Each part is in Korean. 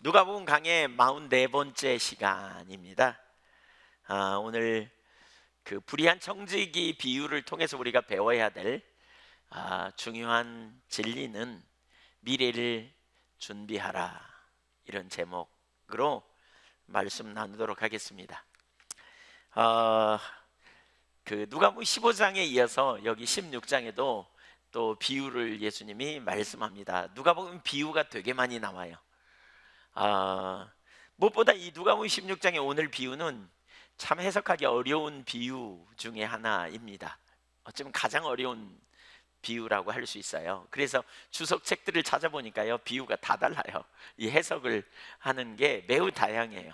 누가복음 강의 44번째 시간입니다. 오늘 그 불의한 청지기 비유를 통해서 우리가 배워야 될 중요한 진리는 미래를 준비하라, 이런 제목으로 말씀 나누도록 하겠습니다. 그 누가복음 15장에 이어서 여기 16장에도 또 비유를 예수님이 말씀합니다. 누가복음 비유가 되게 많이 나와요. 무엇보다 이 누가복음 16장의 오늘 비유는 참 해석하기 어려운 비유 중에 하나입니다. 어쩌면 가장 어려운 비유라고 할 수 있어요. 그래서 주석책들을 찾아보니까요, 비유가 다 달라요. 이 해석을 하는 게 매우 다양해요.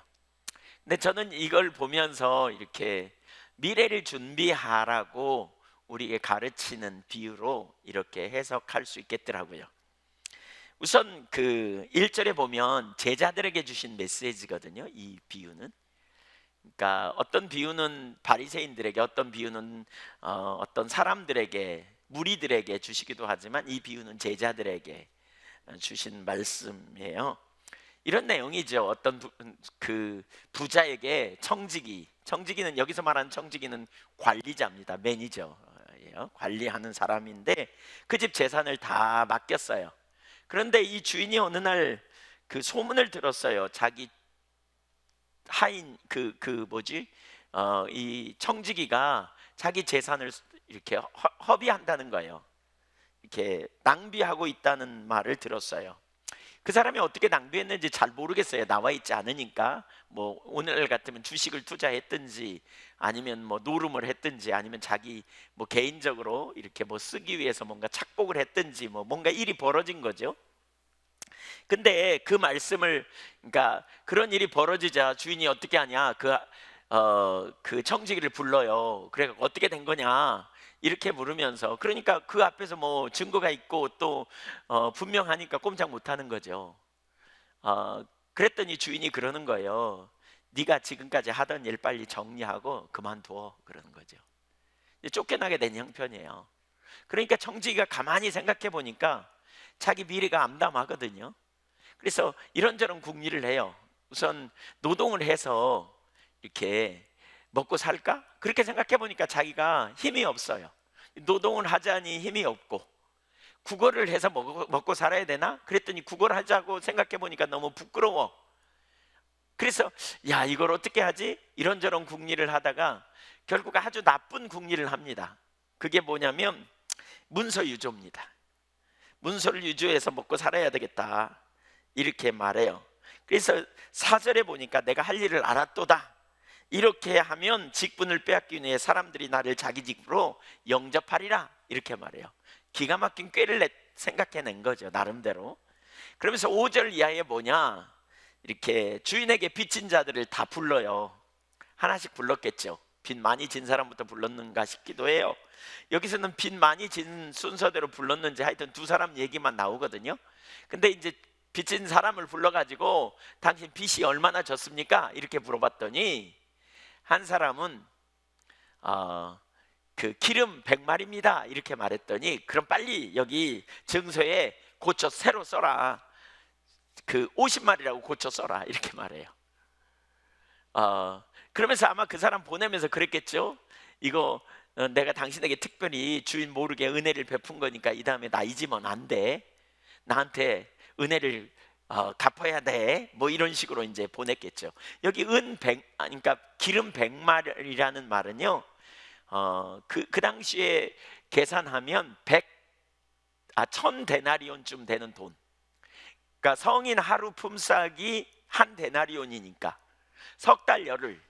근데 저는 이걸 보면서 이렇게 미래를 준비하라고 우리에게 가르치는 비유로 이렇게 해석할 수 있겠더라고요. 우선 그 1절에 보면 제자들에게 주신 메시지거든요, 이 비유는. 그러니까 어떤 비유는 바리새인들에게, 어떤 비유는 어떤 사람들에게, 무리들에게 주시기도 하지만 이 비유는 제자들에게 주신 말씀이에요. 이런 내용이죠. 어떤 그 부자에게 청지기는, 여기서 말하는 청지기는 관리자입니다. 매니저예요. 관리하는 사람인데 그 집 재산을 다 맡겼어요. 그런데 이 주인이 어느 날 그 소문을 들었어요. 자기 하인 이 청지기가 자기 재산을 이렇게 허비한다는 거예요. 이렇게 낭비하고 있다는 말을 들었어요. 그 사람이 어떻게 낭비했는지 잘 모르겠어요. 나와 있지 않으니까. 뭐 오늘 같으면 주식을 투자했든지, 아니면 뭐 노름을 했든지, 아니면 자기 뭐 개인적으로 이렇게 뭐 쓰기 위해서 뭔가 착복을 했든지, 뭐 뭔가 일이 벌어진 거죠. 근데 그 말씀을, 그러니까 그런 일이 벌어지자 주인이 어떻게 하냐, 그 청지기를 불러요. 그래 어떻게 된 거냐 이렇게 물으면서, 그러니까 그 앞에서 뭐 증거가 있고 또 분명하니까 꼼짝 못하는 거죠. 그랬더니 주인이 그러는 거예요. 네가 지금까지 하던 일 빨리 정리하고 그만둬, 그러는 거죠. 쫓겨나게 된 형편이에요. 그러니까 청지기가 가만히 생각해 보니까 자기 미래가 암담하거든요. 그래서 이런저런 궁리를 해요. 우선 노동을 해서 이렇게 먹고 살까? 그렇게 생각해 보니까 자기가 힘이 없어요. 노동을 하자니 힘이 없고, 국어를 해서 먹고 살아야 되나? 그랬더니 국어를 하자고 생각해 보니까 너무 부끄러워. 그래서 야, 이걸 어떻게 하지? 이런저런 궁리를 하다가 결국 아주 나쁜 궁리를 합니다. 그게 뭐냐면 문서유조입니다. 문서를 유조해서 먹고 살아야 되겠다, 이렇게 말해요. 그래서 4절에 보니까 내가 할 일을 알았도다, 이렇게 하면 직분을 빼앗기 위해 사람들이 나를 자기 집으로 영접하리라, 이렇게 말해요. 기가 막힌 꾀를 생각해낸 거죠, 나름대로. 그러면서 5절 이하에 뭐냐, 이렇게 주인에게 빚진 자들을 다 불러요. 하나씩 불렀겠죠. 빚 많이 진 사람부터 불렀는가 싶기도 해요. 여기서는 빚 많이 진 순서대로 불렀는지 하여튼 두 사람 얘기만 나오거든요. 근데 이제 빚진 사람을 불러가지고 당신 빚이 얼마나 졌습니까? 이렇게 물어봤더니 한 사람은 그 기름 100마리입니다 이렇게 말했더니, 그럼 빨리 여기 증서에 고쳐 새로 써라, 그 50마리라고 고쳐 써라, 이렇게 말해요. 그러면서 아마 그 사람 보내면서 그랬겠죠. 이거 내가 당신에게 특별히 주인 모르게 은혜를 베푼 거니까 이 다음에 나 잊으면 안 돼, 나한테 은혜를 갚아야 돼, 뭐 이런 식으로 이제 보냈겠죠. 여기 그러니까 기름 100마리라는 말은요, 그 당시에 계산하면 1000데나리온쯤 되는 돈. 그러니까 성인 하루 품삯이 한 데나리온이니까 석 달 열흘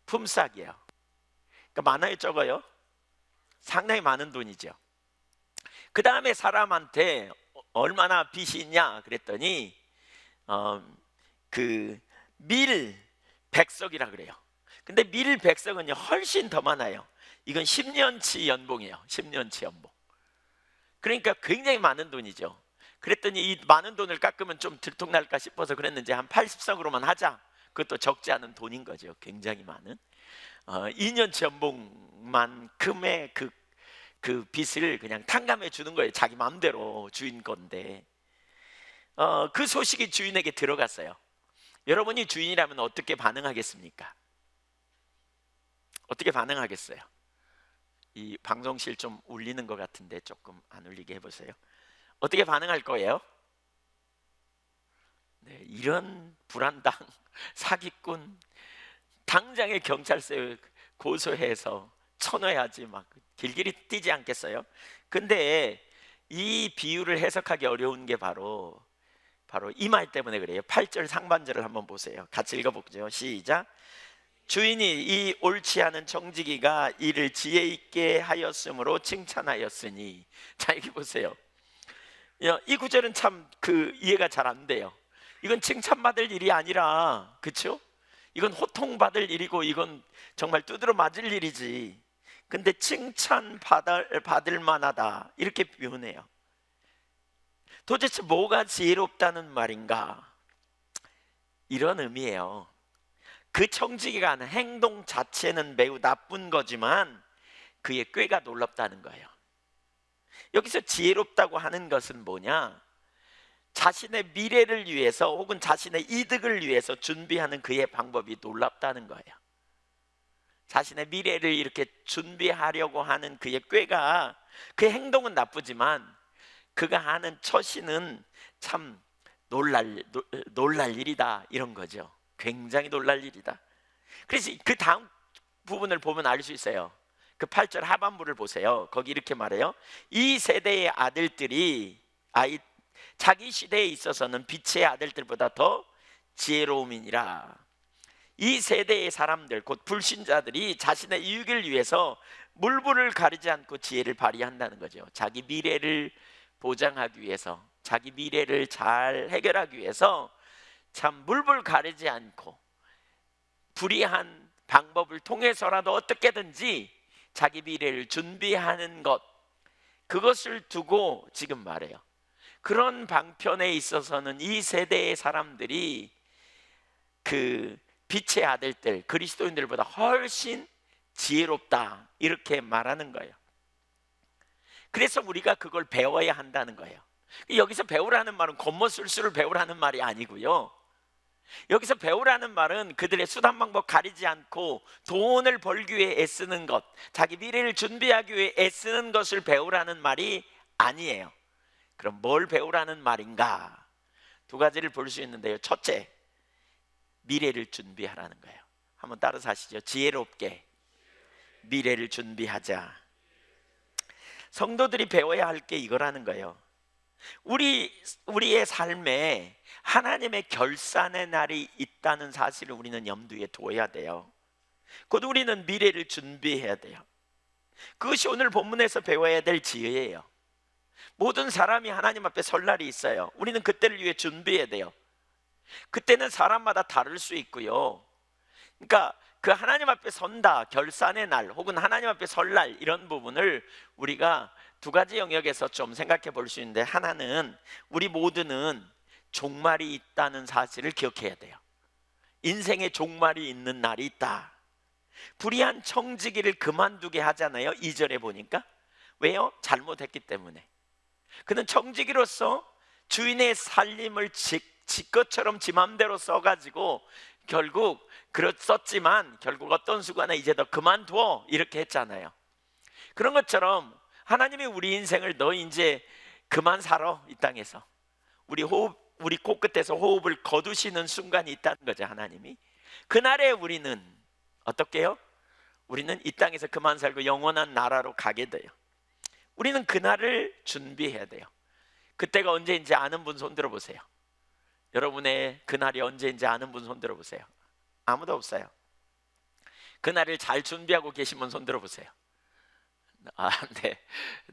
품삯이에요. 그러니까 많아요, 적어요? 상당히 많은 돈이죠. 그 다음에 사람한테 얼마나 빚이 있냐 그랬더니 그 밀 100석이라 그래요. 근데 밀 100석은요 훨씬 더 많아요. 이건 10년치 연봉이에요. 10년치 연봉. 그러니까 굉장히 많은 돈이죠. 그랬더니 이 많은 돈을 깎으면 좀 들통날까 싶어서 그랬는지 한 80석으로만 하자. 그것도 적지 않은 돈인 거죠. 굉장히 많은 2년치 연봉만큼의 그 빚을 그냥 탕감해 주는 거예요. 자기 마음대로, 주인 건데. 그 소식이 주인에게 들어갔어요. 여러분이 주인이라면 어떻게 반응하겠습니까? 어떻게 반응하겠어요? 이 방송실 좀 울리는 것 같은데 조금 안 울리게 해보세요. 어떻게 반응할 거예요? 네, 이런 불안당 사기꾼 당장에 경찰서에 고소해서 쳐넣어야지 막 길길이 뛰지 않겠어요? 근데 이 비유를 해석하기 어려운 게 바로 이 말 때문에 그래요. 8절 상반절을 한번 보세요. 같이 읽어보죠. 시작. 주인이 이 옳지 않은 청지기가 이를 지혜 있게 하였으므로 칭찬하였으니. 자, 여기 보세요. 이 구절은 참 이해가 잘 안 돼요. 이건 칭찬받을 일이 아니라, 그렇죠? 이건 호통받을 일이고, 이건 정말 두드러 맞을 일이지. 근데 칭찬받을 만하다 이렇게 표현해요. 도대체 뭐가 지혜롭다는 말인가? 이런 의미예요. 그 청지기가 하는 행동 자체는 매우 나쁜 거지만 그의 꾀가 놀랍다는 거예요. 여기서 지혜롭다고 하는 것은 뭐냐? 자신의 미래를 위해서 혹은 자신의 이득을 위해서 준비하는 그의 방법이 놀랍다는 거예요. 자신의 미래를 이렇게 준비하려고 하는 그의 꾀가, 그의 행동은 나쁘지만 그가 하는 처신은 참 놀랄 일이다, 이런 거죠. 굉장히 놀랄 일이다. 그래서 그 다음 부분을 보면 알 수 있어요. 그 8절 하반부를 보세요. 거기 이렇게 말해요. 이 세대의 아들들이 자기 시대에 있어서는 빛의 아들들보다 더 지혜로움이니라. 이 세대의 사람들, 곧 불신자들이 자신의 이익을 위해서 물불을 가리지 않고 지혜를 발휘한다는 거죠. 자기 미래를 보장하기 위해서, 자기 미래를 잘 해결하기 위해서 참 물불 가리지 않고 불의한 방법을 통해서라도 어떻게든지 자기 미래를 준비하는 것, 그것을 두고 지금 말해요. 그런 방편에 있어서는 이 세대의 사람들이 그 빛의 아들들, 그리스도인들보다 훨씬 지혜롭다, 이렇게 말하는 거예요. 그래서 우리가 그걸 배워야 한다는 거예요. 여기서 배우라는 말은 겉멋술수를 배우라는 말이 아니고요. 여기서 배우라는 말은 그들의 수단 방법 가리지 않고 돈을 벌기 위해 애쓰는 것, 자기 미래를 준비하기 위해 애쓰는 것을 배우라는 말이 아니에요. 그럼 뭘 배우라는 말인가? 두 가지를 볼 수 있는데요. 첫째, 미래를 준비하라는 거예요. 한번 따라서 하시죠. 지혜롭게 미래를 준비하자. 성도들이 배워야 할 게 이거라는 거예요. 우리의 삶에 하나님의 결산의 날이 있다는 사실을 우리는 염두에 두어야 돼요. 곧 우리는 미래를 준비해야 돼요. 그것이 오늘 본문에서 배워야 될 지혜예요. 모든 사람이 하나님 앞에 설 날이 있어요. 우리는 그때를 위해 준비해야 돼요. 그때는 사람마다 다를 수 있고요. 그러니까 그 하나님 앞에 선다, 결산의 날 혹은 하나님 앞에 설 날, 이런 부분을 우리가 두 가지 영역에서 좀 생각해 볼 수 있는데, 하나는 우리 모두는 종말이 있다는 사실을 기억해야 돼요. 인생에 종말이 있는 날이 있다. 불의한 청지기를 그만두게 하잖아요. 2절에 보니까. 왜요? 잘못했기 때문에. 그는 청지기로서 주인의 살림을 지 것처럼 지 맘대로 써가지고 결국 썼지만 결국 어떤 순간에 이제 너 그만두어, 이렇게 했잖아요. 그런 것처럼 하나님이 우리 인생을 너 이제 그만 살아, 이 땅에서. 우리 코끝에서 호흡을 거두시는 순간이 있다는 거죠. 하나님이. 그날에 우리는 어떻게 해요? 우리는 이 땅에서 그만 살고 영원한 나라로 가게 돼요. 우리는 그날을 준비해야 돼요. 그때가 언제인지 아는 분 손 들어보세요. 여러분의 그날이 언제인지 아는 분 손 들어보세요. 아무도 없어요. 그날을 잘 준비하고 계신 분 손 들어보세요.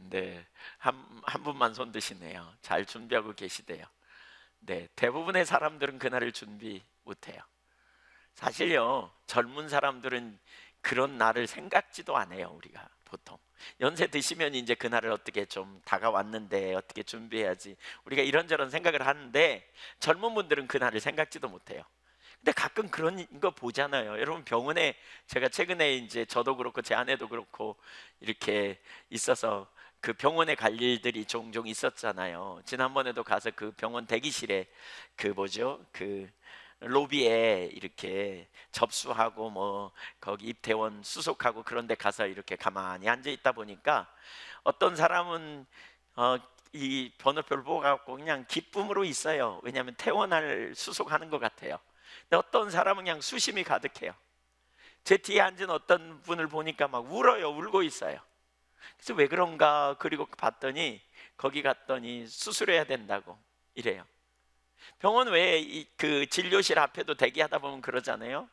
네. 한 분만 손 드시네요. 잘 준비하고 계시대요. 네, 대부분의 사람들은 그날을 준비 못해요. 사실요, 젊은 사람들은 그런 날을 생각지도 안 해요. 우리가 보통 연세 드시면 이제 그날을 어떻게 좀 다가왔는데 어떻게 준비해야지, 우리가 이런저런 생각을 하는데 젊은 분들은 그날을 생각지도 못해요. 근데 가끔 그런 거 보잖아요. 여러분, 병원에 제가 최근에 이제 저도 그렇고 제 아내도 그렇고 이렇게 있어서 그 병원에 갈 일들이 종종 있었잖아요. 지난번에도 가서 그 병원 대기실에 로비에 이렇게 접수하고 뭐 거기 입대원 수속하고 그런 데 가서 이렇게 가만히 앉아 있다 보니까 어떤 사람은 이 번호표를 보고 갖고 그냥 기쁨으로 있어요. 왜냐하면 퇴원할 수속하는 것 같아요. 근데 어떤 사람은 그냥 수심이 가득해요. 제 뒤에 앉은 어떤 분을 보니까 막 울어요. 울고 있어요. 그래서 왜 그런가 그리고 봤더니 거기 갔더니 수술해야 된다고 이래요. 병원 외에 그 진료실 앞에도 대기하다 보면 그러잖아요.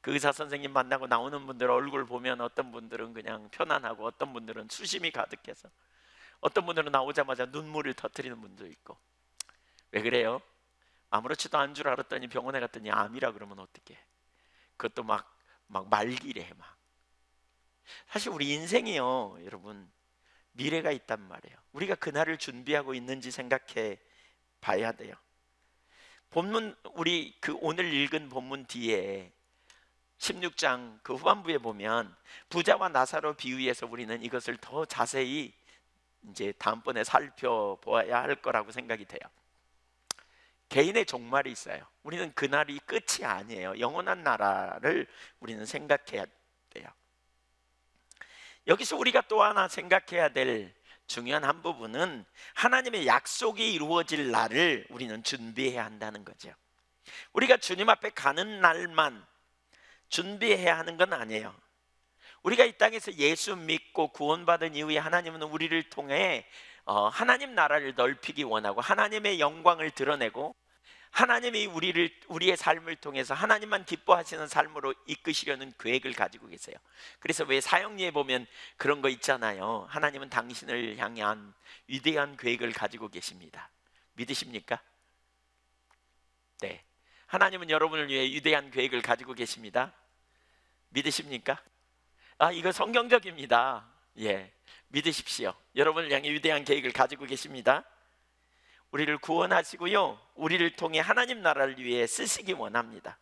그 의사 선생님 만나고 나오는 분들 얼굴 보면 어떤 분들은 그냥 편안하고 어떤 분들은 수심이 가득해서 어떤 분들은 나오자마자 눈물을 터뜨리는 분도 있고. 왜 그래요? 아무렇지도 않은 줄 알았더니 병원에 갔더니 암이라 그러면 어떡해. 그것도 막 말기래 막. 사실 우리 인생이요 여러분 미래가 있단 말이에요. 우리가 그날을 준비하고 있는지 생각해 봐야 돼요. 본문 우리 그 오늘 읽은 본문 뒤에 16장 그 후반부에 보면 부자와 나사로 비유해서 우리는 이것을 더 자세히 이제 다음번에 살펴보아야 할 거라고 생각이 돼요. 개인의 종말이 있어요. 우리는 그날이 끝이 아니에요. 영원한 나라를 우리는 생각해야 돼요. 여기서 우리가 또 하나 생각해야 될 중요한 한 부분은 하나님의 약속이 이루어질 날을 우리는 준비해야 한다는 거죠. 우리가 주님 앞에 가는 날만 준비해야 하는 건 아니에요. 우리가 이 땅에서 예수 믿고 구원받은 이후에 하나님은 우리를 통해 하나님 나라를 넓히기 원하고 하나님의 영광을 드러내고 하나님이 우리의 삶을 통해서 하나님만 기뻐하시는 삶으로 이끄시려는 계획을 가지고 계세요. 그래서 왜 사형리에 보면 그런 거 있잖아요. 하나님은 당신을 향한 위대한 계획을 가지고 계십니다. 믿으십니까? 네, 하나님은 여러분을 위해 위대한 계획을 가지고 계십니다. 믿으십니까? 이거 성경적입니다. 예, 믿으십시오. 여러분을 향해 위대한 계획을 가지고 계십니다. 우리를 구원하시고요 우리를 통해 하나님 나라를 위해 쓰시기 원합니다.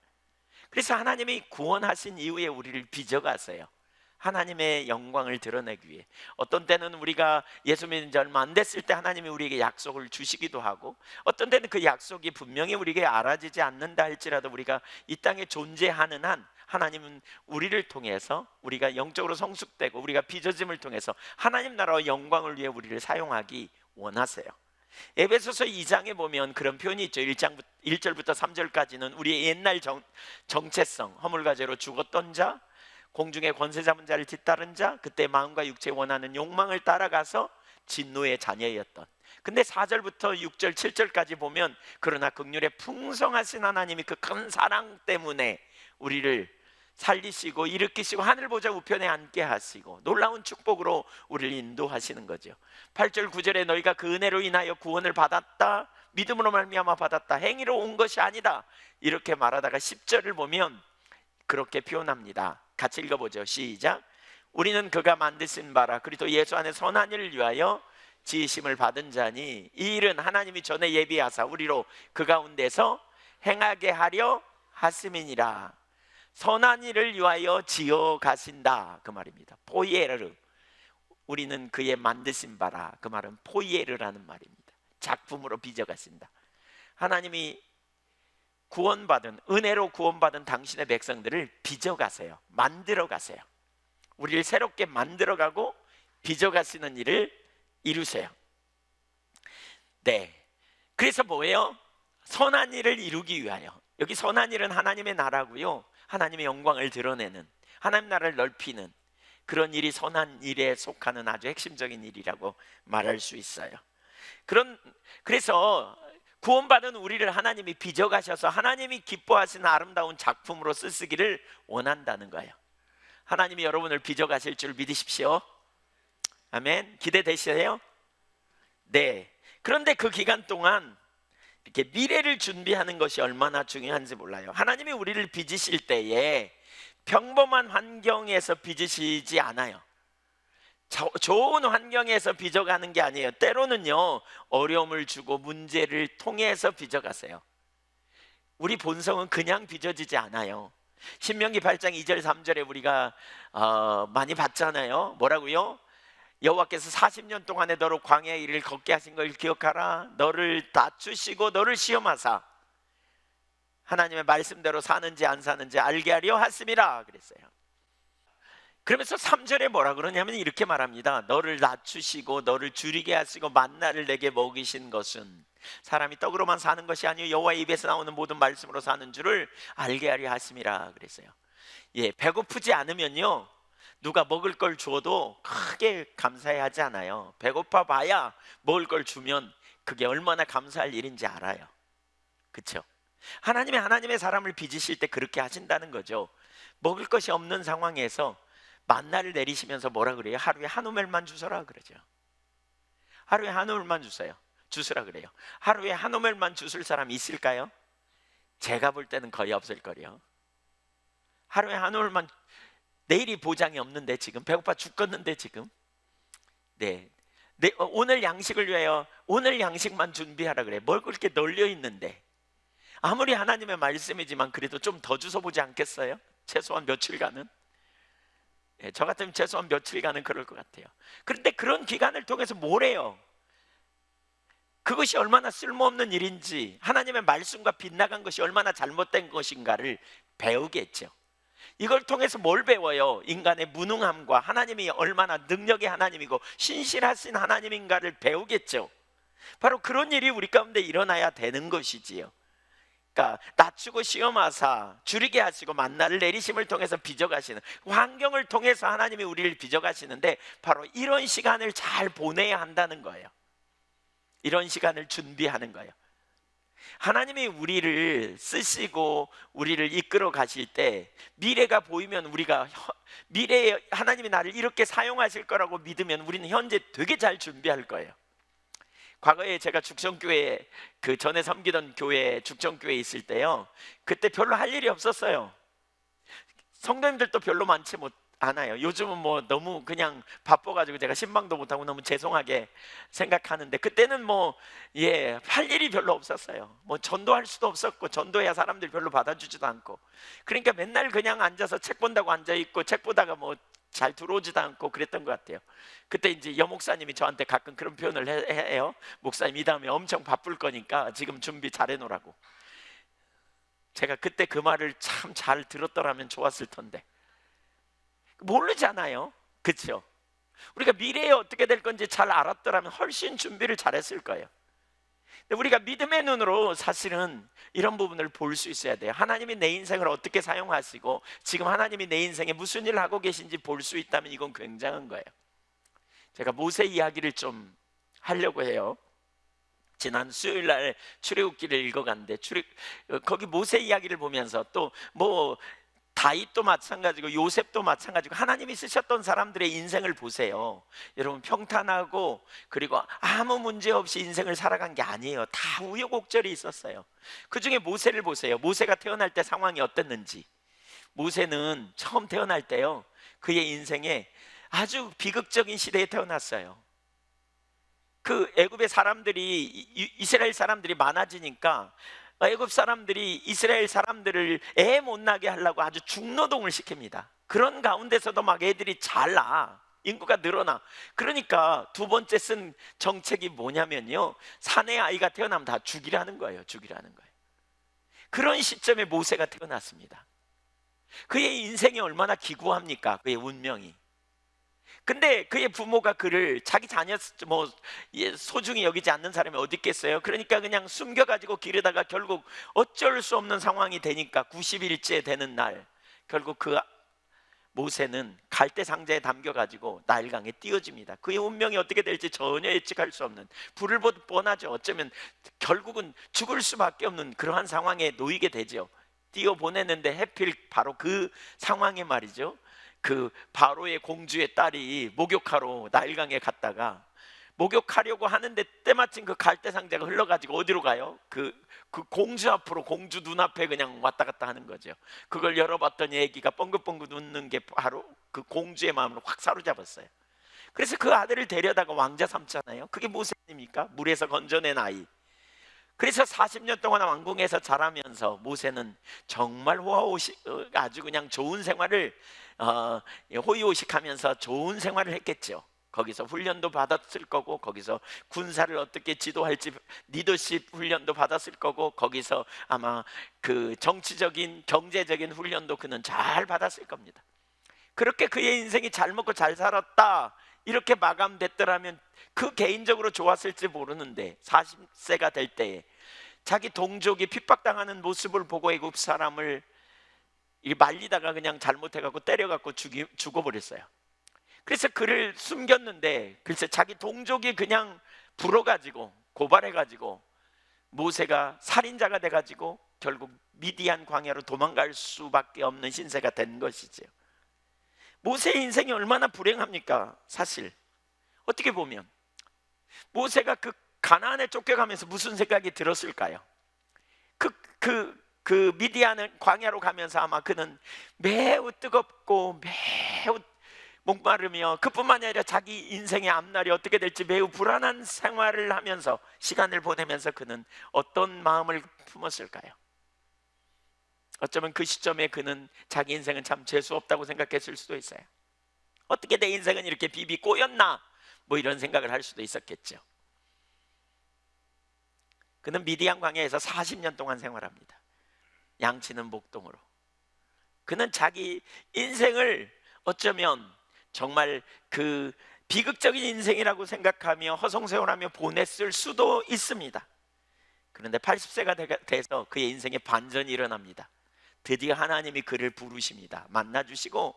그래서 하나님이 구원하신 이후에 우리를 빚어가세요. 하나님의 영광을 드러내기 위해. 어떤 때는 우리가 예수 믿은 지 얼마 안 됐을 때 하나님이 우리에게 약속을 주시기도 하고, 어떤 때는 그 약속이 분명히 우리에게 알아지지 않는다 할지라도 우리가 이 땅에 존재하는 한 하나님은 우리를 통해서 우리가 영적으로 성숙되고 우리가 빚어짐을 통해서 하나님 나라의 영광을 위해 우리를 사용하기 원하세요. 에베소서 2장에 보면 그런 표현이 있죠. 1절부터 3절까지는 우리의 옛날 정체성, 허물과 죄로 죽었던 자, 공중의 권세 잡은 자를 뒤따른 자, 그때 마음과 육체에 원하는 욕망을 따라가서 진노의 자녀였던. 근데 4절부터 6절, 7절까지 보면 그러나 긍휼에 풍성하신 하나님이 그 큰 사랑 때문에 우리를 살리시고 일으키시고 하늘 보좌 우편에 앉게 하시고 놀라운 축복으로 우리를 인도하시는 거죠. 8절 9절에 너희가 그 은혜로 인하여 구원을 받았다, 믿음으로 말미암아 받았다, 행위로 온 것이 아니다, 이렇게 말하다가 10절을 보면 그렇게 표현합니다. 같이 읽어보죠. 시작. 우리는 그가 만드신 바라 그리스도 예수 안에 선한 일을 위하여 지으심을 받은 자니 이 일은 하나님이 전에 예비하사 우리로 그 가운데서 행하게 하려 하심이니라. 선한 일을 위하여 지어 가신다 그 말입니다. 포이에르, 우리는 그의 만드신 바라, 그 말은 포이에르라는 말입니다. 작품으로 빚어 가신다. 하나님이 구원받은, 은혜로 구원받은 당신의 백성들을 빚어 가세요. 만들어 가세요. 우리를 새롭게 만들어 가고 빚어 가시는 일을 이루세요. 네, 그래서 뭐예요? 선한 일을 이루기 위하여. 여기 선한 일은 하나님의 나라고요, 하나님의 영광을 드러내는, 하나님 나라를 넓히는 그런 일이 선한 일에 속하는 아주 핵심적인 일이라고 말할 수 있어요. 그래서 구원받은 우리를 하나님이 빚어가셔서 하나님이 기뻐하시는 아름다운 작품으로 쓰시기를 원한다는 거예요. 하나님이 여러분을 빚어가실 줄 믿으십시오. 아멘. 기대되시나요? 네. 그런데 그 기간 동안 이렇게 미래를 준비하는 것이 얼마나 중요한지 몰라요. 하나님이 우리를 빚으실 때에 평범한 환경에서 빚으시지 않아요. 좋은 환경에서 빚어가는 게 아니에요. 때로는요 어려움을 주고 문제를 통해서 빚어가세요. 우리 본성은 그냥 빚어지지 않아요. 신명기 8장 2절 3절에 우리가 많이 봤잖아요. 뭐라고요? 여호와께서 40년 동안에 너로 광야의 길을 걷게 하신 걸 기억하라. 너를 낮추시고 너를 시험하사 하나님의 말씀대로 사는지 안 사는지 알게 하려 하심이라 그랬어요. 그러면서 3절에 뭐라 그러냐면 이렇게 말합니다. 너를 낮추시고 너를 줄이게 하시고 만나를 내게 먹이신 것은 사람이 떡으로만 사는 것이 아니요 여호와의 입에서 나오는 모든 말씀으로 사는 줄을 알게 하려 하심이라 그랬어요. 예, 배고프지 않으면요 누가 먹을 걸 줘도 크게 감사해 하지 않아요. 배고파 봐야 먹을 걸 주면 그게 얼마나 감사할 일인지 알아요. 그렇죠? 하나님의 사람을 빚으실 때 그렇게 하신다는 거죠. 먹을 것이 없는 상황에서 만나를 내리시면서 뭐라 그래요? 하루에 한 우멜만 주서라 그러죠. 하루에 한 우멜만 주스라 그래요. 하루에 한 우멜만 주술 사람이 있을까요? 제가 볼 때는 거의 없을 거예요. 하루에 한 우멜만, 내일이 보장이 없는데 지금 배고파 죽겠는데 지금 오늘 양식을 위하여 오늘 양식만 준비하라 그래. 뭘 그렇게 널려 있는데 아무리 하나님의 말씀이지만 그래도 좀 더 주워 보지 않겠어요? 최소한 며칠간은. 저 같으면 최소한 며칠간은 그럴 것 같아요. 그런데 그런 기간을 통해서 뭘 해요? 그것이 얼마나 쓸모없는 일인지, 하나님의 말씀과 빗나간 것이 얼마나 잘못된 것인가를 배우겠죠. 이걸 통해서 뭘 배워요? 인간의 무능함과 하나님이 얼마나 능력의 하나님이고 신실하신 하나님인가를 배우겠죠. 바로 그런 일이 우리 가운데 일어나야 되는 것이지요. 그러니까 낮추고 시험하사 줄이게 하시고 만나를 내리심을 통해서 빚어가시는, 환경을 통해서 하나님이 우리를 빚어가시는데 바로 이런 시간을 잘 보내야 한다는 거예요. 이런 시간을 준비하는 거예요. 하나님이 우리를 쓰시고 우리를 이끌어 가실 때 미래가 보이면 우리가 미래에 하나님이 나를 이렇게 사용하실 거라고 믿으면 우리는 현재 되게 잘 준비할 거예요. 과거에 제가 죽전교회, 그 전에 섬기던 교회 죽전교회에 있을 때요, 그때 별로 할 일이 없었어요. 성도님들도 별로 많지 않아요. 요즘은 뭐 너무 그냥 바빠가지고 제가 신방도 못하고 너무 죄송하게 생각하는데, 그때는 할 일이 별로 없었어요. 전도할 수도 없었고 전도해야 사람들이 별로 받아주지도 않고, 그러니까 맨날 그냥 앉아서 책 본다고 앉아있고 책 보다가 잘 들어오지도 않고 그랬던 것 같아요. 그때 이제 여목사님이 저한테 가끔 그런 표현을 해요. 목사님 이 다음에 엄청 바쁠 거니까 지금 준비 잘 해놓으라고. 제가 그때 그 말을 참 잘 들었더라면 좋았을 텐데 모르잖아요. 그렇죠? 우리가 미래에 어떻게 될 건지 잘 알았더라면 훨씬 준비를 잘했을 거예요. 근데 우리가 믿음의 눈으로 사실은 이런 부분을 볼 수 있어야 돼요. 하나님이 내 인생을 어떻게 사용하시고 지금 하나님이 내 인생에 무슨 일을 하고 계신지 볼 수 있다면 이건 굉장한 거예요. 제가 모세 이야기를 좀 하려고 해요. 지난 수요일 날 출애굽기를 읽어갔는데 거기 모세 이야기를 보면서 또 다윗도 마찬가지고 요셉도 마찬가지고 하나님이 쓰셨던 사람들의 인생을 보세요. 여러분, 평탄하고 그리고 아무 문제 없이 인생을 살아간 게 아니에요. 다 우여곡절이 있었어요. 그 중에 모세를 보세요. 모세가 태어날 때 상황이 어땠는지. 모세는 처음 태어날 때요, 그의 인생에 아주 비극적인 시대에 태어났어요. 그 애굽의 사람들이, 이스라엘 사람들이 많아지니까 애굽 사람들이 이스라엘 사람들을 애 못 나게 하려고 아주 중노동을 시킵니다. 그런 가운데서도 막 애들이 잘 나, 인구가 늘어나. 그러니까 두 번째 쓴 정책이 뭐냐면요, 사내 아이가 태어나면 다 죽이라는 거예요. 죽이라는 거예요. 그런 시점에 모세가 태어났습니다. 그의 인생이 얼마나 기구합니까? 그의 운명이. 근데 그의 부모가 그를 자기 자녀 소중히 여기지 않는 사람이 어디 있겠어요? 그러니까 그냥 숨겨가지고 기르다가 결국 어쩔 수 없는 상황이 되니까 90일째 되는 날 결국 그 모세는 갈대 상자에 담겨가지고 나일강에 띄워집니다. 그의 운명이 어떻게 될지 전혀 예측할 수 없는, 불을 보듯 뻔하죠. 어쩌면 결국은 죽을 수밖에 없는 그러한 상황에 놓이게 되죠. 띄워 보내는데 해필 바로 그 상황에 말이죠, 그 바로의 공주의 딸이 목욕하러 나일강에 갔다가 목욕하려고 하는데 때마침 그 갈대 상자가 흘러가지고 어디로 가요? 그 공주 앞으로, 공주 눈앞에 그냥 왔다 갔다 하는 거죠. 그걸 열어봤더니 애기가 뻥긋뻥긋 웃는 게 바로 그 공주의 마음을 확 사로잡았어요. 그래서 그 아들을 데려다가 왕자 삼잖아요. 그게 모세 아닙니까? 물에서 건져낸 아이. 그래서 40년 동안 왕궁에서 자라면서 모세는 정말 아주 그냥 좋은 생활을 호의호식하면서 좋은 생활을 했겠죠. 거기서 훈련도 받았을 거고, 거기서 군사를 어떻게 지도할지 리더십 훈련도 받았을 거고, 거기서 아마 그 정치적인 경제적인 훈련도 그는 잘 받았을 겁니다. 그렇게 그의 인생이 잘 먹고 잘 살았다 이렇게 마감됐더라면 그 개인적으로 좋았을지 모르는데, 40세가 될 때에 자기 동족이 핍박당하는 모습을 보고 애굽 사람을 말리다가 그냥 잘못해갖고 때려갖고 죽어버렸어요. 그래서 그를 숨겼는데, 글쎄 자기 동족이 그냥 불어가지고 고발해가지고 모세가 살인자가 돼가지고 결국 미디안 광야로 도망갈 수밖에 없는 신세가 된 것이죠. 모세의 인생이 얼마나 불행합니까? 사실 어떻게 보면 모세가 그 가나안에 쫓겨가면서 무슨 생각이 들었을까요? 그 미디안 광야로 가면서 아마 그는 매우 뜨겁고 매우 목마르며, 그뿐만이 아니라 자기 인생의 앞날이 어떻게 될지 매우 불안한 생활을 하면서 시간을 보내면서 그는 어떤 마음을 품었을까요? 어쩌면 그 시점에 그는 자기 인생은 참 재수없다고 생각했을 수도 있어요. 어떻게 내 인생은 이렇게 비비 꼬였나, 뭐 이런 생각을 할 수도 있었겠죠. 그는 미디안 광야에서 40년 동안 생활합니다. 양치는 목동으로. 그는 자기 인생을 어쩌면 정말 그 비극적인 인생이라고 생각하며 허송세월하며 보냈을 수도 있습니다. 그런데 80세가 돼서 그의 인생에 반전이 일어납니다. 드디어 하나님이 그를 부르십니다. 만나주시고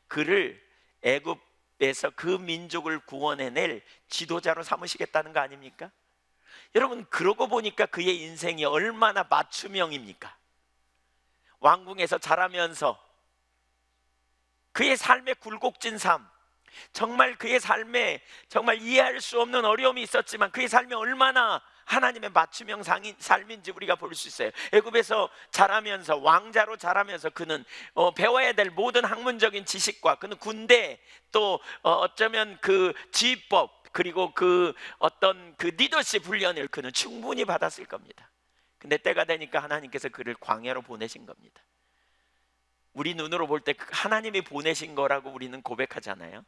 그를 애굽에서 그 민족을 구원해낼 지도자로 삼으시겠다는 거 아닙니까? 여러분, 그러고 보니까 그의 인생이 얼마나 맞춤형입니까? 왕궁에서 자라면서 그의 삶의 굴곡진 삶, 정말 그의 삶에 정말 이해할 수 없는 어려움이 있었지만 그의 삶이 얼마나 하나님의 맞춤형 삶인지 우리가 볼 수 있어요. 애굽에서 자라면서, 왕자로 자라면서 그는 배워야 될 모든 학문적인 지식과, 그는 군대, 또 어쩌면 그 지휘법, 그리고 그 어떤 그 리더십 훈련을 그는 충분히 받았을 겁니다. 근데 때가 되니까 하나님께서 그를 광야로 보내신 겁니다. 우리 눈으로 볼 때 하나님이 보내신 거라고 우리는 고백하잖아요.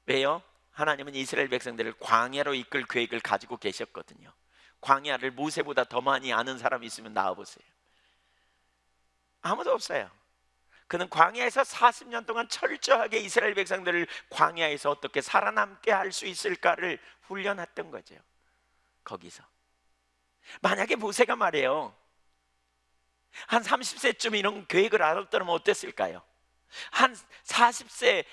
왜요? 하나님은 이스라엘 백성들을 광야로 이끌 계획을 가지고 계셨거든요. 광야를 모세보다 더 많이 아는 사람이 있으면 나와보세요. 아무도 없어요. 그는 광야에서 40년 동안 철저하게 이스라엘 백성들을 광야에서 어떻게 살아남게 할 수 있을까를 훈련했던 거죠. 거기서 만약에 모세가 말이에요, 한 30세쯤 이런 계획을 알았더라면 어땠을까요? 한 40세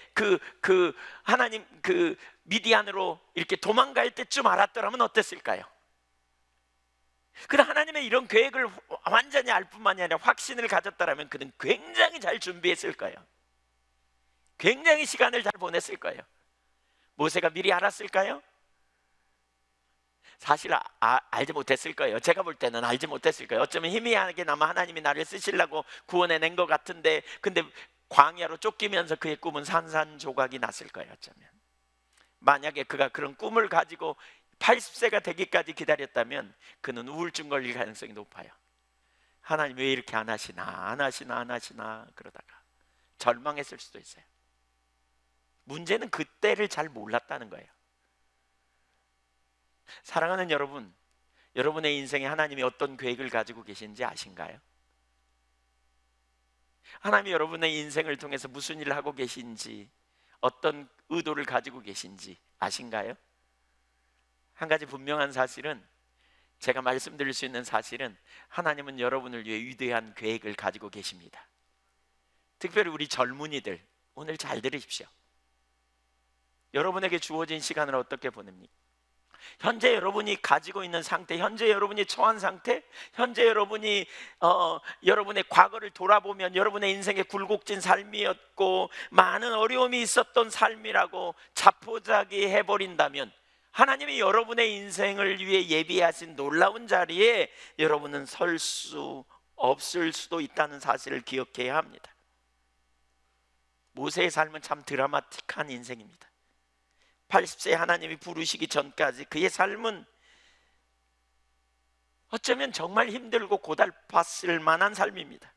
하나님 그 미디안으로 이렇게 도망갈 때쯤 알았더라면 어땠을까요? 그러나 하나님의 이런 계획을 완전히 알 뿐만이 아니라 확신을 가졌더라면 그는 굉장히 잘 준비했을 거예요. 굉장히 시간을 잘 보냈을 거예요. 모세가 미리 알았을까요? 사실 알지 못했을 거예요. 제가 볼 때는 알지 못했을 거예요. 어쩌면 희미하게나마 하나님이 나를 쓰시려고 구원해낸 것 같은데, 근데 광야로 쫓기면서 그의 꿈은 산산조각이 났을 거예요. 어쩌면 만약에 그가 그런 꿈을 가지고 80세가 되기까지 기다렸다면 그는 우울증 걸릴 가능성이 높아요. 하나님 왜 이렇게 안 하시나 그러다가 절망했을 수도 있어요. 문제는 그때를 잘 몰랐다는 거예요. 사랑하는 여러분, 여러분의 인생에 하나님이 어떤 계획을 가지고 계신지 아신가요? 하나님이 여러분의 인생을 통해서 무슨 일을 하고 계신지, 어떤 의도를 가지고 계신지 아신가요? 한 가지 분명한 사실은, 제가 말씀드릴 수 있는 사실은, 하나님은 여러분을 위해 위대한 계획을 가지고 계십니다. 특별히 우리 젊은이들, 오늘 잘 들으십시오. 여러분에게 주어진 시간을 어떻게 보냅니까? 현재 여러분이 가지고 있는 상태, 현재 여러분이 처한 상태, 현재 여러분이 여러분의 과거를 돌아보면 여러분의 인생의 굴곡진 삶이었고 많은 어려움이 있었던 삶이라고 자포자기 해버린다면, 하나님이 여러분의 인생을 위해 예비하신 놀라운 자리에 여러분은 설 수 없을 수도 있다는 사실을 기억해야 합니다. 모세의 삶은 참 드라마틱한 인생입니다. 80세에 하나님이 부르시기 전까지 그의 삶은 어쩌면 정말 힘들고 고달팠을 만한 삶입니다.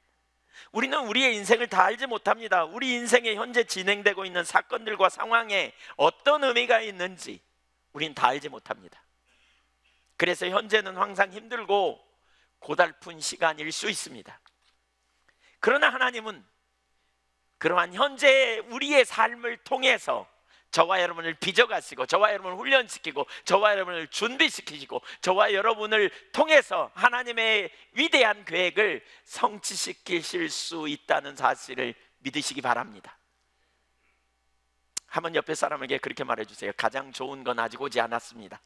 우리는 우리의 인생을 다 알지 못합니다. 우리 인생에 현재 진행되고 있는 사건들과 상황에 어떤 의미가 있는지 우린 다 알지 못합니다. 그래서 현재는 항상 힘들고 고달픈 시간일 수 있습니다. 그러나 하나님은 그러한 현재 우리의 삶을 통해서 저와 여러분을 빚어가시고 저와 여러분을 훈련시키고 저와 여러분을 준비시키시고 저와 여러분을 통해서 하나님의 위대한 계획을 성취시키실 수 있다는 사실을 믿으시기 바랍니다. 한번 옆에 사람에게 그렇게 말해주세요. 가장 좋은 건 아직 오지 않았습니다.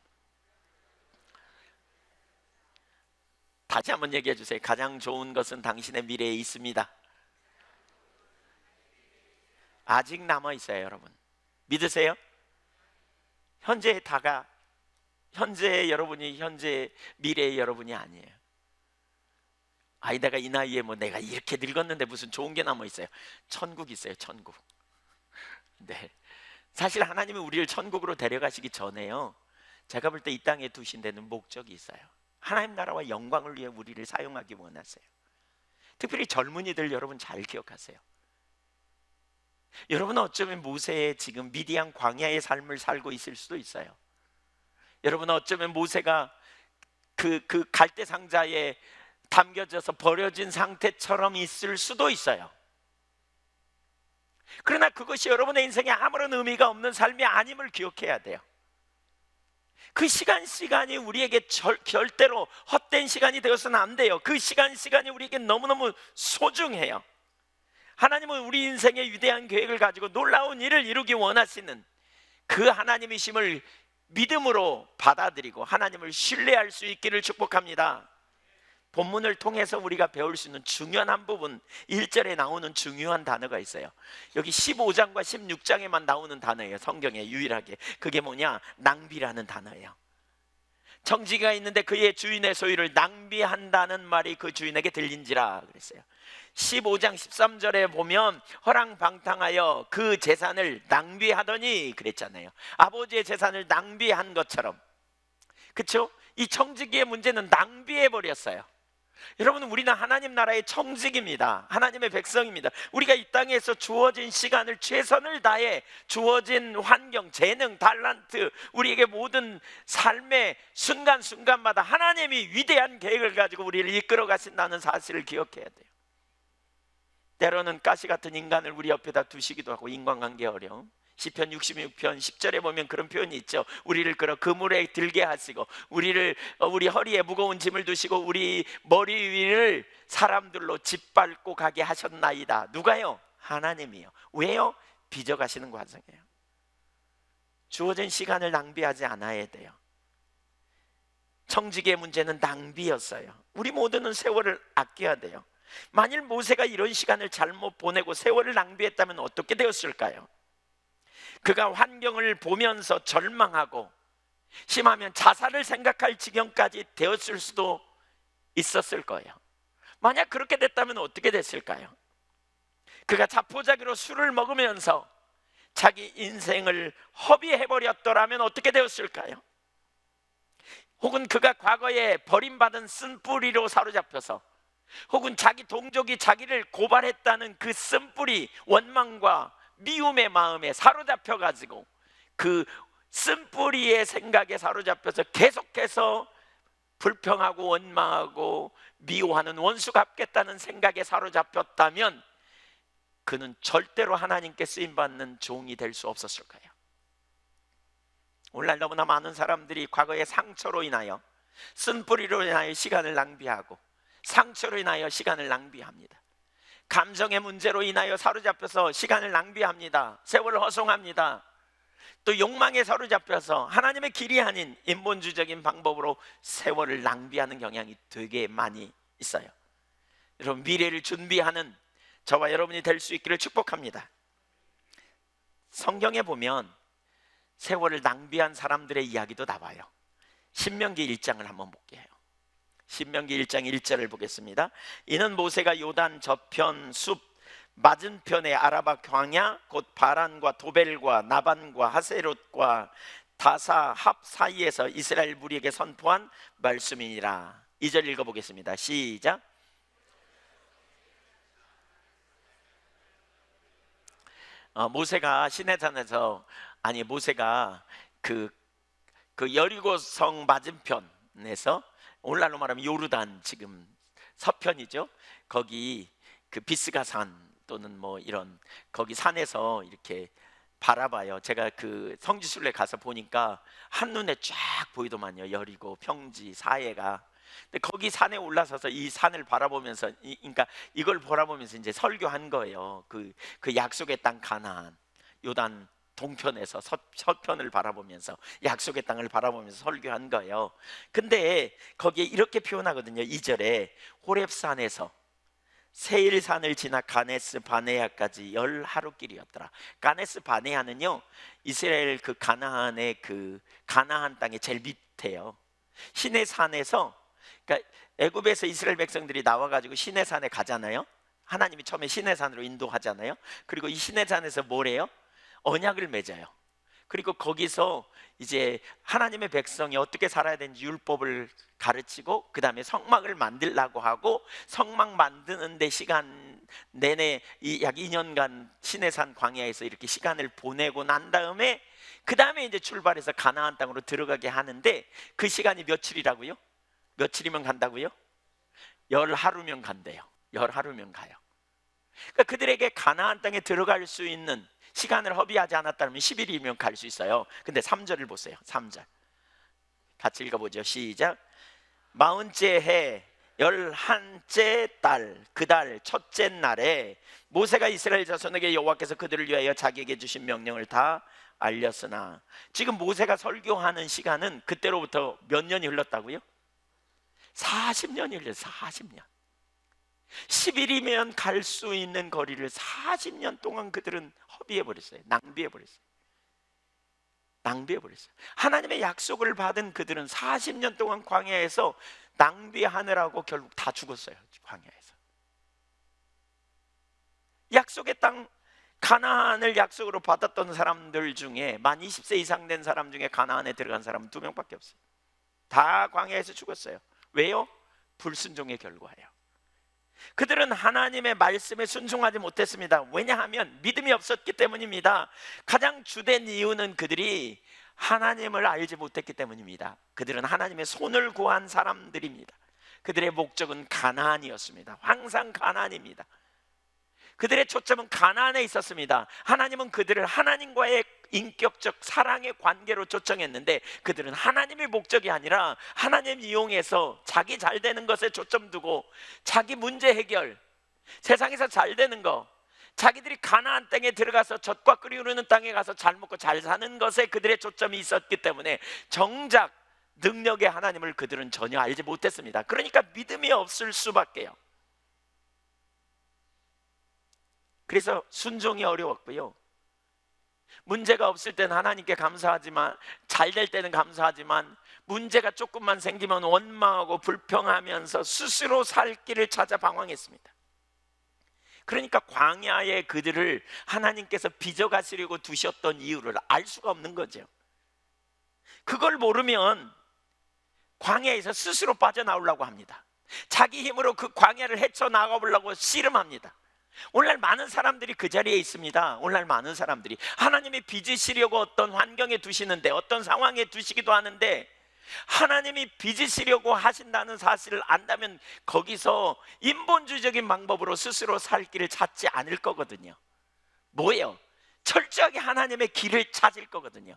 다시 한번 얘기해 주세요. 가장 좋은 것은 당신의 미래에 있습니다. 아직 남아 있어요, 여러분. 믿으세요? 현재의 다가 현재의 여러분이 현재 미래의 여러분이 아니에요. 아이 내가 이 나이에 뭐 내가 이렇게 늙었는데 무슨 좋은 게 남아 있어요. 천국 있어요, 천국. 네. 사실 하나님이 우리를 천국으로 데려가시기 전에요, 제가 볼 때 이 땅에 두신 데는 목적이 있어요. 하나님 나라와 영광을 위해 우리를 사용하기 원하세요. 특별히 젊은이들 여러분 잘 기억하세요. 여러분은 어쩌면 모세의 지금 미디안 광야의 삶을 살고 있을 수도 있어요. 여러분은 어쩌면 모세가 그 갈대 상자에 담겨져서 버려진 상태처럼 있을 수도 있어요. 그러나 그것이 여러분의 인생에 아무런 의미가 없는 삶이 아님을 기억해야 돼요. 그 시간이 우리에게 절대로 헛된 시간이 되어서는 안 돼요. 그 시간이 우리에게 너무너무 소중해요. 하나님은 우리 인생의 위대한 계획을 가지고 놀라운 일을 이루기 원하시는 그 하나님이심을 믿음으로 받아들이고 하나님을 신뢰할 수 있기를 축복합니다. 본문을 통해서 우리가 배울 수 있는 중요한 한 부분, 1절에 나오는 중요한 단어가 있어요. 여기 15장과 16장에만 나오는 단어예요. 성경에 유일하게. 그게 뭐냐? 낭비라는 단어예요. 청지기가 있는데 그의 주인의 소유를 낭비한다는 말이 그 주인에게 들린지라 그랬어요. 15장 13절에 보면 허랑방탕하여 그 재산을 낭비하더니 그랬잖아요. 아버지의 재산을 낭비한 것처럼. 그렇죠? 이 청지기의 문제는 낭비해버렸어요. 여러분, 우리는 하나님 나라의 청직입니다. 하나님의 백성입니다. 우리가 이 땅에서 주어진 시간을 최선을 다해 주어진 환경, 재능, 달란트, 우리에게 모든 삶의 순간순간마다 하나님이 위대한 계획을 가지고 우리를 이끌어 가신다는 사실을 기억해야 돼요. 때로는 가시 같은 인간을 우리 옆에다 두시기도 하고 인간관계 어려움. 시편 66편 10절에 보면 그런 표현이 있죠. 우리를 끌어 그물에 들게 하시고 우리 허리에 무거운 짐을 두시고 우리 머리 위를 사람들로 짓밟고 가게 하셨나이다. 누가요? 하나님이요. 왜요? 빚어가시는 과정이에요. 주어진 시간을 낭비하지 않아야 돼요. 청지기의 문제는 낭비였어요. 우리 모두는 세월을 아껴야 돼요. 만일 모세가 이런 시간을 잘못 보내고 세월을 낭비했다면 어떻게 되었을까요? 그가 환경을 보면서 절망하고 심하면 자살을 생각할 지경까지 되었을 수도 있었을 거예요. 만약 그렇게 됐다면 어떻게 됐을까요? 그가 자포자기로 술을 먹으면서 자기 인생을 허비해버렸더라면 어떻게 되었을까요? 혹은 그가 과거에 버림받은 쓴뿌리로 사로잡혀서 혹은 자기 동족이 자기를 고발했다는 그 쓴뿌리, 원망과 미움의 마음에 사로잡혀가지고 그 쓴뿌리의 생각에 사로잡혀서 계속해서 불평하고 원망하고 미워하는 원수 갚겠다는 생각에 사로잡혔다면 그는 절대로 하나님께 쓰임받는 종이 될 수 없었을 거예요. 오늘날 너무나 많은 사람들이 과거의 상처로 인하여 쓴뿌리로 인하여 시간을 낭비하고 상처로 인하여 시간을 낭비합니다. 감정의 문제로 인하여 사로잡혀서 시간을 낭비합니다. 세월을 허송합니다. 또 욕망에 사로잡혀서 하나님의 길이 아닌 인본주의적인 방법으로 세월을 낭비하는 경향이 되게 많이 있어요. 여러분, 미래를 준비하는 저와 여러분이 될 수 있기를 축복합니다. 성경에 보면 세월을 낭비한 사람들의 이야기도 나와요. 신명기 1장을 한번 볼게요. 신명기 1장 1절을 보겠습니다. 이는 모세가 요단 저편 숲 맞은편의 아라바 광야 곧 바란과 도벨과 나반과 하세롯과 다사 합 사이에서 이스라엘 무리에게 선포한 말씀이니라. 2절 읽어보겠습니다. 시작. 모세가 시내산에서, 아니 모세가 그 여리고성 맞은편에서, 오늘날로 말하면 요르단 지금 서편이죠. 거기 그 비스가산 또는 뭐 이런 거기 산에서 이렇게 바라봐요. 제가 그 성지순례 가서 보니까 한눈에 쫙 보이더만요. 여리고, 평지, 사해가. 근데 거기 산에 올라서서 이 산을 바라보면서, 그러니까 이걸 바라보면서 이제 설교한 거예요. 그 약속의 땅 가나안, 요단 동편에서 서편을 바라보면서, 약속의 땅을 바라보면서 설교한 거예요. 근데 거기에 이렇게 표현하거든요. 2절에 호렙산에서 세일산을 지나 가네스 바네아까지 10하루길이었더라. 가네스 바네아는요, 이스라엘 그 가나안의 그 가나안 땅의 제일 밑에요. 시내산에서, 그러니까 애굽에서 이스라엘 백성들이 나와가지고 시내산에 가잖아요. 하나님이 처음에 시내산으로 인도하잖아요. 그리고 이 시내산에서 뭐래요? 언약을 맺어요. 그리고 거기서 이제 하나님의 백성이 어떻게 살아야 되는지 율법을 가르치고, 그 다음에 성막을 만들라고 하고, 성막 만드는 데 시간 내내 약 2년간 시내산 광야에서 이렇게 시간을 보내고 난 다음에, 그 다음에 이제 출발해서 가나안 땅으로 들어가게 하는데, 그 시간이 며칠이라고요? 며칠이면 간다고요? 10하루면 간대요. 10하루면 가요. 그러니까 그들에게 가나안 땅에 들어갈 수 있는 시간을 허비하지 않았다면 10일이면 갈 수 있어요. 근데 3절을 보세요. 3절 같이 읽어보죠. 시작. 40째 해 11째 달 그 달 첫째 날에 모세가 이스라엘 자손에게 여호와께서 그들을 위하여 자기에게 주신 명령을 다 알렸으나, 지금 모세가 설교하는 시간은 그때로부터 몇 년이 흘렀다고요? 40년이 흘렸어요. 40년. 10일이면 갈 수 있는 거리를 40년 동안 그들은 허비해버렸어요. 낭비해버렸어요. 하나님의 약속을 받은 그들은 40년 동안 광야에서 낭비하느라고 결국 다 죽었어요. 광야에서. 약속의 땅 가나안을 약속으로 받았던 사람들 중에, 만 20세 이상 된 사람 중에 가나안에 들어간 사람은 2명밖에 없어요. 다 광야에서 죽었어요. 왜요? 불순종의 결과예요. 그들은 하나님의 말씀에 순종하지 못했습니다. 왜냐하면 믿음이 없었기 때문입니다. 가장 주된 이유는 그들이 하나님을 알지 못했기 때문입니다. 그들은 하나님의 손을 구한 사람들입니다. 그들의 목적은 가나안이었습니다. 항상 가나안입니다. 그들의 초점은 가나안에 있었습니다. 하나님은 그들을 하나님과의 인격적 사랑의 관계로 초청했는데, 그들은 하나님의 목적이 아니라 하나님 이용해서 자기 잘 되는 것에 초점 두고, 자기 문제 해결, 세상에서 잘 되는 거, 자기들이 가나안 땅에 들어가서 젖과 꿀이 흐르는 땅에 가서 잘 먹고 잘 사는 것에 그들의 초점이 있었기 때문에 정작 능력의 하나님을 그들은 전혀 알지 못했습니다. 그러니까 믿음이 없을 수밖에요. 그래서 순종이 어려웠고요. 문제가 없을 때는 하나님께 감사하지만, 잘 될 때는 감사하지만, 문제가 조금만 생기면 원망하고 불평하면서 스스로 살 길을 찾아 방황했습니다. 그러니까 광야에 그들을 하나님께서 빚어가시려고 두셨던 이유를 알 수가 없는 거죠. 그걸 모르면 광야에서 스스로 빠져나오려고 합니다. 자기 힘으로 그 광야를 헤쳐나가보려고 씨름합니다. 오늘날 많은 사람들이 그 자리에 있습니다. 오늘날 많은 사람들이 하나님이 빚으시려고 어떤 환경에 두시는데, 어떤 상황에 두시기도 하는데, 하나님이 빚으시려고 하신다는 사실을 안다면 거기서 인본주의적인 방법으로 스스로 살 길을 찾지 않을 거거든요. 뭐예요? 철저하게 하나님의 길을 찾을 거거든요.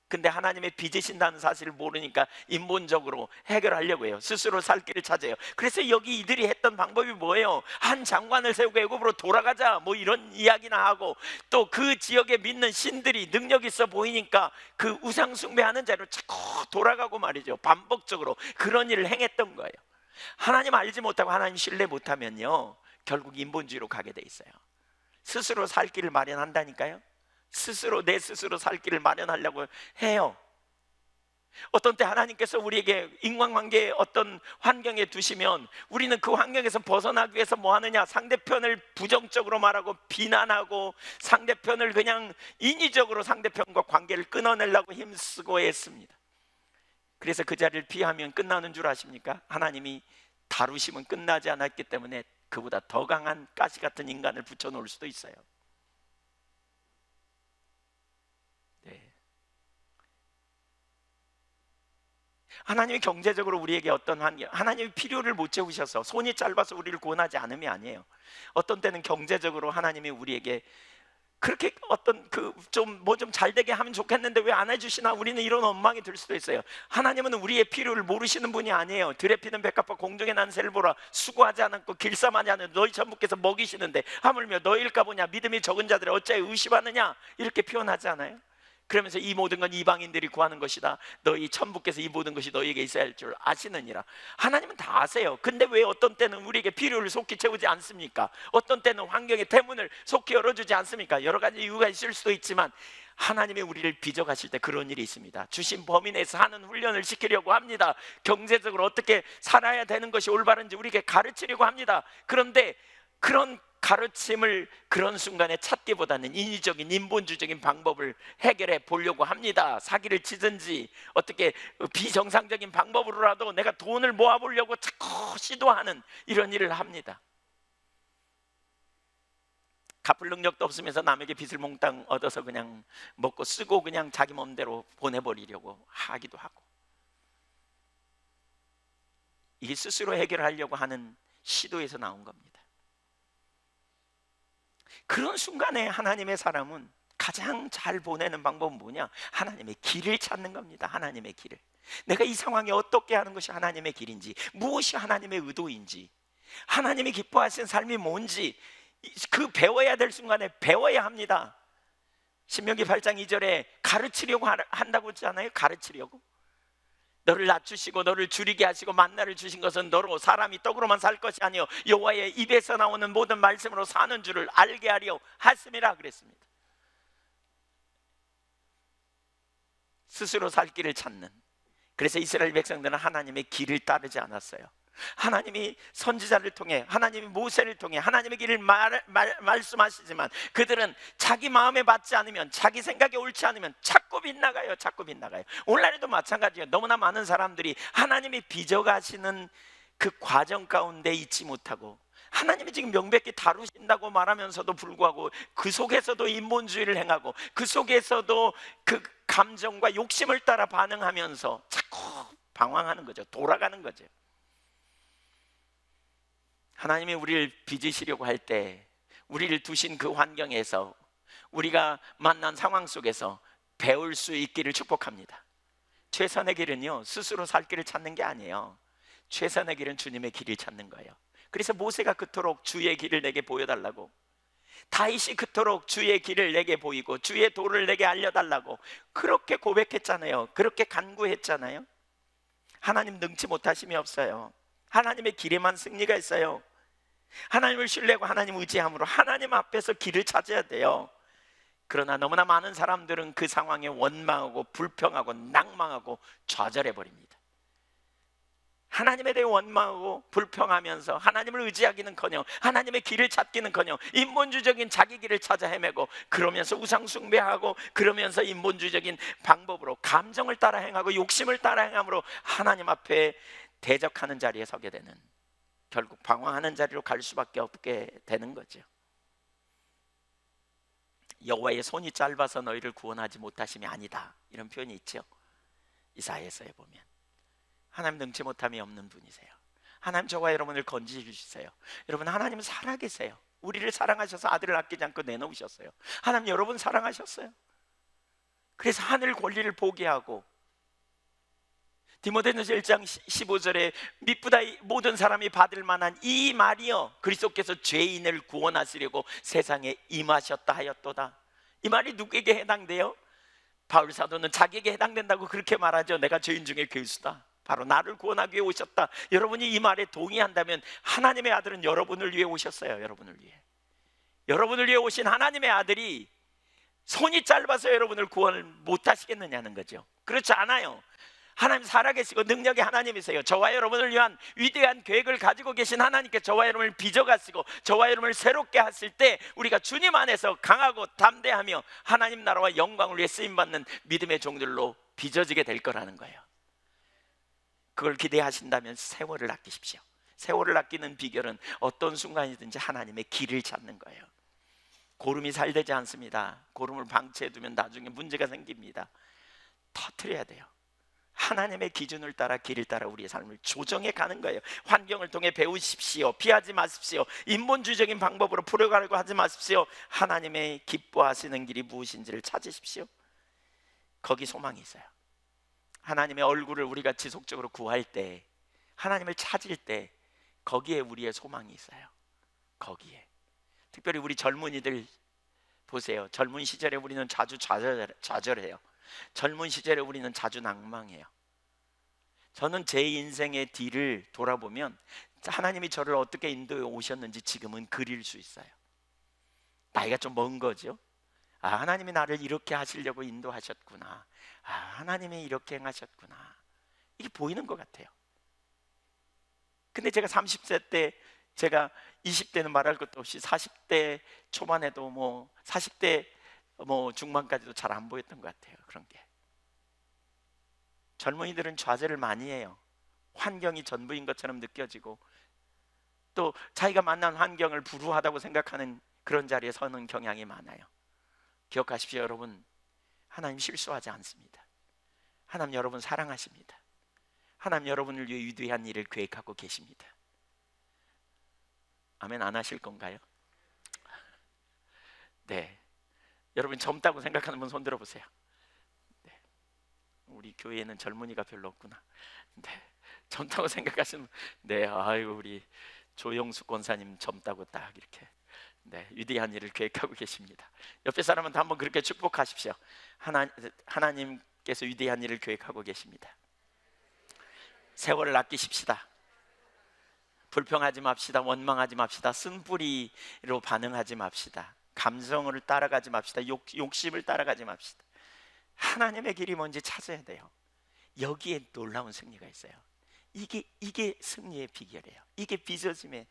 근데 하나님의 빚으신다는 사실을 모르니까 인본적으로 해결하려고 해요. 스스로 살 길을 찾아요. 그래서 여기 이들이 했던 방법이 뭐예요? 한 장관을 세우고 애굽으로 돌아가자, 뭐 이런 이야기나 하고, 또 그 지역에 믿는 신들이 능력 있어 보이니까 그 우상 숭배하는 자로 자꾸 돌아가고 말이죠. 반복적으로 그런 일을 행했던 거예요. 하나님 알지 못하고 하나님 신뢰 못하면요, 결국 인본주의로 가게 돼 있어요. 스스로 살 길을 마련한다니까요. 내 스스로 살 길을 마련하려고 해요. 어떤 때 하나님께서 우리에게 인간관계의 어떤 환경에 두시면 우리는 그 환경에서 벗어나기 위해서 뭐 하느냐? 상대편을 부정적으로 말하고 비난하고, 상대편을 그냥 인위적으로 상대편과 관계를 끊어내려고 힘쓰고 했습니다. 그래서 그 자리를 피하면 끝나는 줄 아십니까? 하나님이 다루심은 끝나지 않았기 때문에 그보다 더 강한 가시 같은 인간을 붙여놓을 수도 있어요. 하나님이 경제적으로 우리에게 어떤 환경, 하나님이 필요를 못 채우셔서 손이 짧아서 우리를 구원하지 않음이 아니에요. 어떤 때는 경제적으로 하나님이 우리에게 그렇게 어떤 뭐 좀 잘 되게 하면 좋겠는데 왜 안 해주시나, 우리는 이런 원망이 들 수도 있어요. 하나님은 우리의 필요를 모르시는 분이 아니에요. 들에 피는 백합과 공중에 난 새를 보라. 수고하지 않고 길쌈하지 않은 너희 천부께서 먹이시는데 하물며 너희일까 보냐. 믿음이 적은 자들을 어찌하여 의심하느냐, 이렇게 표현하지 않아요? 그러면서 이 모든 건 이방인들이 구하는 것이다. 너희 천부께서 이 모든 것이 너희에게 있어야 할 줄 아시느니라. 하나님은 다 아세요. 근데 왜 어떤 때는 우리에게 필요를 속히 채우지 않습니까? 어떤 때는 환경의 대문을 속히 열어주지 않습니까? 여러 가지 이유가 있을 수도 있지만 하나님이 우리를 빚어가실 때 그런 일이 있습니다. 주신 범위 내에서 하는 훈련을 시키려고 합니다. 경제적으로 어떻게 살아야 되는 것이 올바른지 우리에게 가르치려고 합니다. 그런데 그런 가르침을 그런 순간에 찾기보다는 인위적인 인본주의적인 방법을 해결해 보려고 합니다. 사기를 치든지 어떻게 비정상적인 방법으로라도 내가 돈을 모아보려고 자꾸 시도하는 이런 일을 합니다. 갚을 능력도 없으면서 남에게 빚을 몽땅 얻어서 그냥 먹고 쓰고 그냥 자기 맘대로 보내버리려고 하기도 하고, 이게 스스로 해결하려고 하는 시도에서 나온 겁니다. 그런 순간에 하나님의 사람은 가장 잘 보내는 방법은 뭐냐? 하나님의 길을 찾는 겁니다. 하나님의 길을. 내가 이 상황에 어떻게 하는 것이 하나님의 길인지, 무엇이 하나님의 의도인지, 하나님이 기뻐하시는 삶이 뭔지 배워야 될 순간에 배워야 합니다. 신명기 8장 2절에 가르치려고 한다고 했잖아요. 가르치려고. 너를 낮추시고 너를 줄이게 하시고 만나를 주신 것은 너로 사람이 떡으로만 살 것이 아니요 여호와의 입에서 나오는 모든 말씀으로 사는 줄을 알게 하려 하심이라 그랬습니다. 스스로 살 길을 찾는. 그래서 이스라엘 백성들은 하나님의 길을 따르지 않았어요. 하나님이 선지자를 통해, 하나님이 모세를 통해 하나님의 길을 말씀하시지만 그들은 자기 마음에 맞지 않으면, 자기 생각에 옳지 않으면 자꾸 빗나가요. 자꾸 빗나가요. 오늘날에도 마찬가지예요. 너무나 많은 사람들이 하나님이 빚어가시는 그 과정 가운데 있지 못하고, 하나님이 지금 명백히 다루신다고 말하면서도 불구하고 그 속에서도 인본주의를 행하고 그 속에서도 그 감정과 욕심을 따라 반응하면서 자꾸 방황하는 거죠. 돌아가는 거죠. 하나님이 우리를 빚으시려고 할 때 우리를 두신 그 환경에서, 우리가 만난 상황 속에서 배울 수 있기를 축복합니다. 최선의 길은요, 스스로 살 길을 찾는 게 아니에요. 최선의 길은 주님의 길을 찾는 거예요. 그래서 모세가 그토록 주의 길을 내게 보여달라고, 다윗이 그토록 주의 길을 내게 보이고 주의 도를 내게 알려달라고 그렇게 고백했잖아요. 그렇게 간구했잖아요. 하나님 능치 못하심이 없어요. 하나님의 길에만 승리가 있어요. 하나님을 신뢰하고 하나님 의지함으로 하나님 앞에서 길을 찾아야 돼요. 그러나 너무나 많은 사람들은 그 상황에 원망하고 불평하고 낭망하고 좌절해 버립니다. 하나님에 대해 원망하고 불평하면서 하나님을 의지하기는커녕 하나님의 길을 찾기는커녕 인본주의적인 자기 길을 찾아 헤매고, 그러면서 우상 숭배하고, 그러면서 인본주의적인 방법으로 감정을 따라 행하고 욕심을 따라 행함으로 하나님 앞에 대적하는 자리에 서게 되는, 결국 방황하는 자리로 갈 수밖에 없게 되는 거죠. 여호와의 손이 짧아서 너희를 구원하지 못하심이 아니다, 이런 표현이 있죠. 이사야서에 보면 하나님 능치 못함이 없는 분이세요. 하나님 저와 여러분을 건지주세요. 여러분, 하나님은 살아계세요. 우리를 사랑하셔서 아들을 아끼지 않고 내놓으셨어요. 하나님 여러분 사랑하셨어요. 그래서 하늘 권리를 포기하고, 디모데전서 1장 15절에 미쁘다 모든 사람이 받을 만한 이 말이여 그리스도께서 죄인을 구원하시려고 세상에 임하셨다 하였도다. 이 말이 누구에게 해당돼요? 바울 사도는 자기에게 해당된다고 그렇게 말하죠. 내가 죄인 중에 괴수다, 바로 나를 구원하기 위해 오셨다. 여러분이 이 말에 동의한다면 하나님의 아들은 여러분을 위해 오셨어요. 여러분을 위해 오신 하나님의 아들이 손이 짧아서 여러분을 구원을 못하시겠느냐는 거죠. 그렇지 않아요. 하나님 살아계시고 능력의 하나님이세요. 저와 여러분을 위한 위대한 계획을 가지고 계신 하나님께 저와 여러분을 빚어가시고 저와 여러분을 새롭게 하실 때 우리가 주님 안에서 강하고 담대하며 하나님 나라와 영광을 위해 쓰임받는 믿음의 종들로 빚어지게 될 거라는 거예요. 그걸 기대하신다면 세월을 아끼십시오. 세월을 아끼는 비결은 어떤 순간이든지 하나님의 길을 찾는 거예요. 고름이 잘 되지 않습니다. 고름을 방치해두면 나중에 문제가 생깁니다. 터뜨려야 돼요. 하나님의 기준을 따라 길을 따라 우리의 삶을 조정해 가는 거예요. 환경을 통해 배우십시오. 피하지 마십시오. 인본주의적인 방법으로 풀어가려고 하지 마십시오. 하나님의 기뻐하시는 길이 무엇인지를 찾으십시오. 거기 소망이 있어요. 하나님의 얼굴을 우리가 지속적으로 구할 때, 하나님을 찾을 때 거기에 우리의 소망이 있어요. 거기에. 특별히 우리 젊은이들 보세요. 젊은 시절에 우리는 자주 좌절해요. 젊은 시절에 우리는 자주 낭망해요. 저는 제 인생의 뒤를 돌아보면 하나님이 저를 어떻게 인도해 오셨는지 지금은 그릴 수 있어요. 나이가 좀 먼 거죠. 아, 하나님이 나를 이렇게 하시려고 인도하셨구나. 아, 하나님이 이렇게 행하셨구나. 이게 보이는 것 같아요. 근데 제가 30세 때, 제가 20대는 말할 것도 없이 40대 초반에도 40대 중반까지도 잘 안 보였던 것 같아요. 그런 게. 젊은이들은 좌절을 많이 해요. 환경이 전부인 것처럼 느껴지고, 또 자기가 만난 환경을 불우하다고 생각하는 그런 자리에 서는 경향이 많아요. 기억하십시오, 여러분. 하나님 실수하지 않습니다. 하나님 여러분 사랑하십니다. 하나님 여러분을 위해 위대한 일을 계획하고 계십니다. 아멘 안 하실 건가요? 네. 여러분 젊다고 생각하는 분 손 들어보세요. 네. 우리 교회에는 젊은이가 별로 없구나. 네. 젊다고 생각하시는 분, 네, 아이고 우리 조영숙 권사님 젊다고 딱 이렇게, 네, 위대한 일을 계획하고 계십니다. 옆에 사람한테 한번 그렇게 축복하십시오. 하나님께서 위대한 일을 계획하고 계십니다. 세월을 아끼십시다. 불평하지 맙시다. 원망하지 맙시다. 쓴뿌리로 반응하지 맙시다. 감성을 따라가지 맙시다. 욕심을 따라가지 맙시다. 하나님의 길이 뭔지 찾아야 돼요. 여기에 놀라운 승리가 있어요. 이게 승리의 비결이에요. 이게 빚어짐의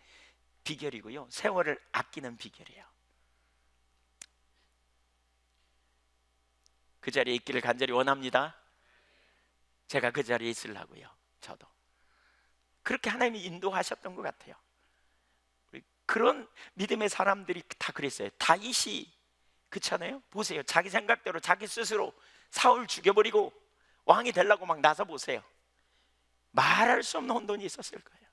비결이고요, 세월을 아끼는 비결이에요. 그 자리에 있기를 간절히 원합니다. 제가 그 자리에 있으려고요. 저도 그렇게 하나님이 인도하셨던 것 같아요. 그런 믿음의 사람들이 다 그랬어요. 다윗이 그렇잖아요. 보세요. 자기 생각대로 자기 스스로 사울 죽여버리고 왕이 되려고 막 나서 보세요. 말할 수 없는 혼돈이 있었을 거예요.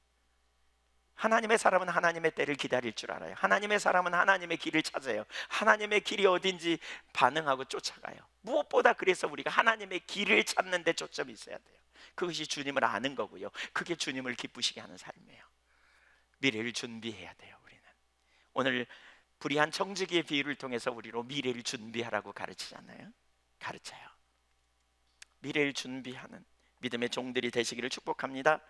하나님의 사람은 하나님의 때를 기다릴 줄 알아요. 하나님의 사람은 하나님의 길을 찾아요. 하나님의 길이 어딘지 반응하고 쫓아가요. 무엇보다 그래서 우리가 하나님의 길을 찾는 데 초점이 있어야 돼요. 그것이 주님을 아는 거고요, 그게 주님을 기쁘시게 하는 삶이에요. 미래를 준비해야 돼요. 우리는 오늘 불의한 청지기의 비유를 통해서 우리로 미래를 준비하라고 가르치잖아요. 가르쳐요. 미래를 준비하는 믿음의 종들이 되시기를 축복합니다.